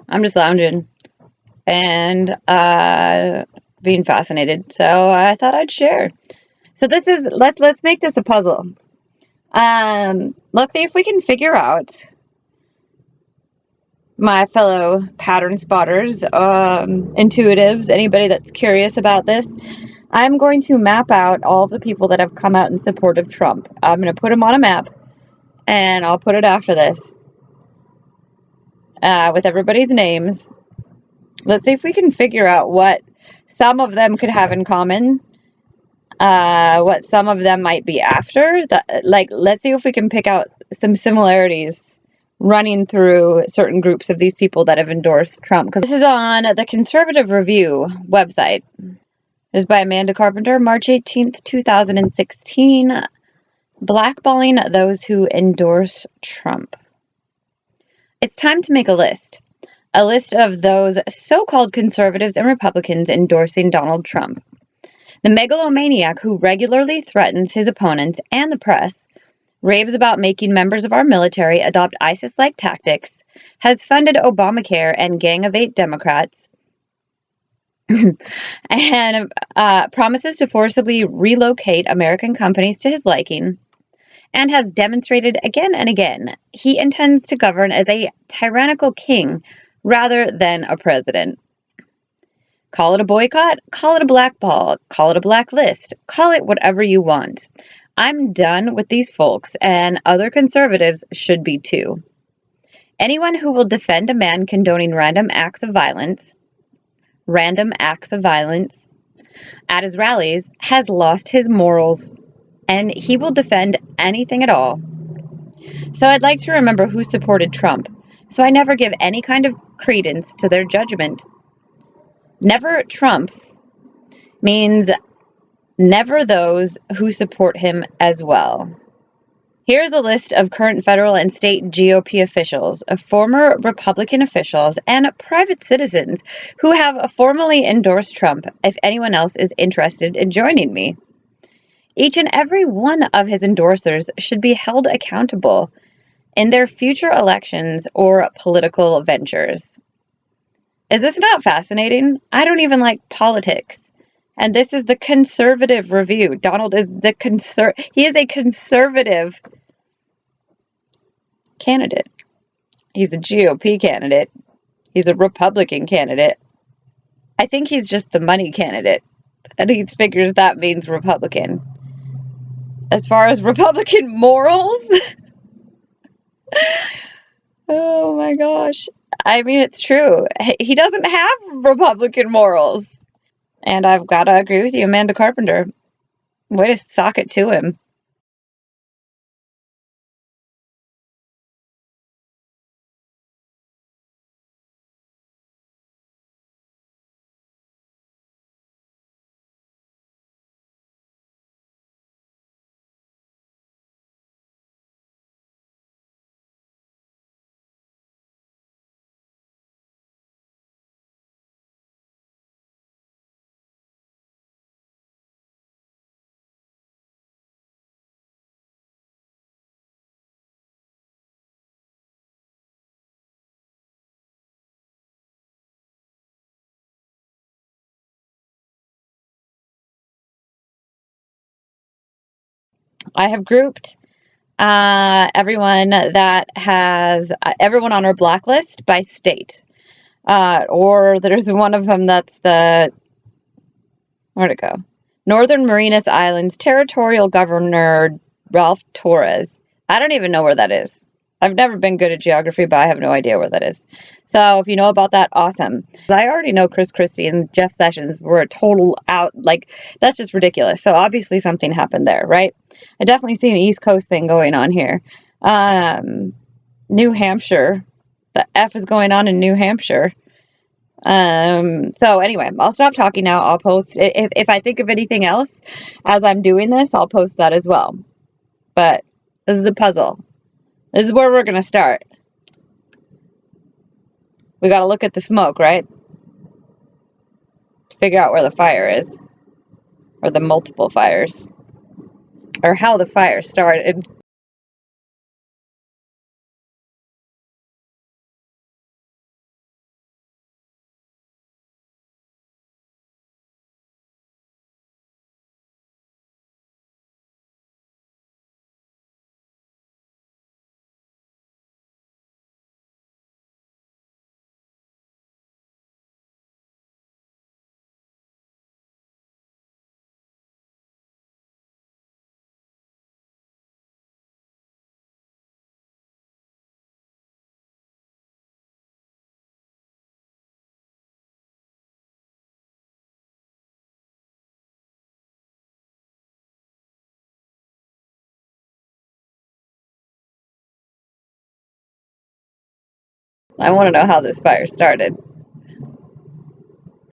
I'm just lounging and being fascinated. So I thought I'd share. So this is let's make this a puzzle. Let's see if we can figure out, my fellow pattern spotters, intuitives, anybody that's curious about this. I'm going to map out all the people that have come out in support of Trump. I'm going to put them on a map, and I'll put it after this with everybody's names. Let's see if we can figure out what some of them could have in common, what some of them might be after. Let's see if we can pick out some similarities running through certain groups of these people that have endorsed Trump. Because this is on the Conservative Review website. It is by Amanda Carpenter, March 18th, 2016. Blackballing those who endorse Trump. It's time to make a list of those so-called conservatives and Republicans endorsing Donald Trump. The megalomaniac who regularly threatens his opponents and the press, raves about making members of our military adopt ISIS-like tactics, has funded Obamacare and Gang of Eight Democrats, and promises to forcibly relocate American companies to his liking, and has demonstrated again and again he intends to govern as a tyrannical king rather than a president. Call it a boycott, call it a blackball, call it a blacklist, call it whatever you want. I'm done with these folks, and other conservatives should be too. Anyone who will defend a man condoning random acts of violence at his rallies has lost his morals, and he will defend anything at all. So I'd like to remember who supported Trump, so I never give any kind of credence to their judgment. Never Trump means never those who support him as well. Here's a list of current federal and state GOP officials, former Republican officials, and private citizens who have formally endorsed Trump, if anyone else is interested in joining me. Each and every one of his endorsers should be held accountable in their future elections or political ventures. Is this not fascinating? I don't even like politics. And this is the Conservative Review. Donald is he is a conservative candidate. He's a GOP candidate. He's a Republican candidate. I think he's just the money candidate. And he figures that means Republican. As far as Republican morals, oh my gosh. I mean, it's true. He doesn't have Republican morals. And I've got to agree with you, Amanda Carpenter. Way to sock it to him. I have grouped everyone on our blacklist by state. Or there's one of them that's where'd it go? Northern Marinas Islands Territorial Governor Ralph Torres. I don't even know where that is. I've never been good at geography, but I have no idea where that is. So if you know about that, awesome. I already know Chris Christie and Jeff Sessions were a total out, that's just ridiculous. So obviously something happened there, right? I definitely see an East Coast thing going on here. New Hampshire. The F is going on in New Hampshire. So anyway, I'll stop talking now. I'll post, if I think of anything else as I'm doing this, I'll post that as well. But this is the puzzle. This is where we're going to start. We got to look at the smoke, right? To figure out where the fire is, or the multiple fires, or how the fire started. I want to know how this fire started.